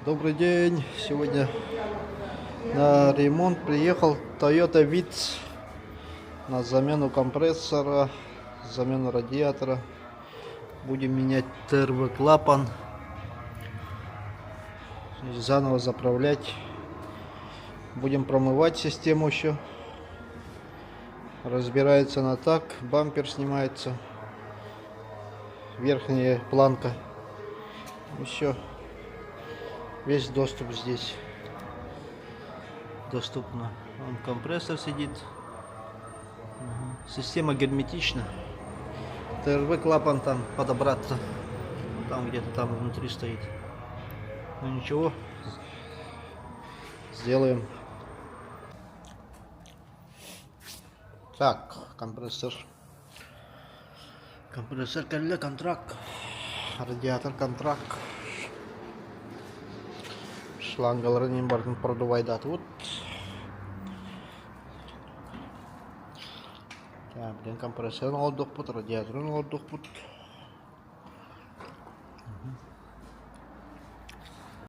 Добрый день. Сегодня на ремонт приехал Toyota Vitz на замену компрессора, замену радиатора. Будем менять ТРВ-клапан, заново заправлять. Будем промывать систему еще. Разбирается она так. Бампер снимается. Верхняя планка. Еще весь доступ здесь. Доступно. Вон компрессор сидит. Система герметична. ТРВ-клапан там подобраться. Там где-то там внутри стоит. Ну ничего. Сделаем. Так, компрессор. Компрессор контракт. Радиатор контракт. Шлангаларын бардым продувайды вот. Білен компрессорын алдық бұд, радиаторын алдық бұд.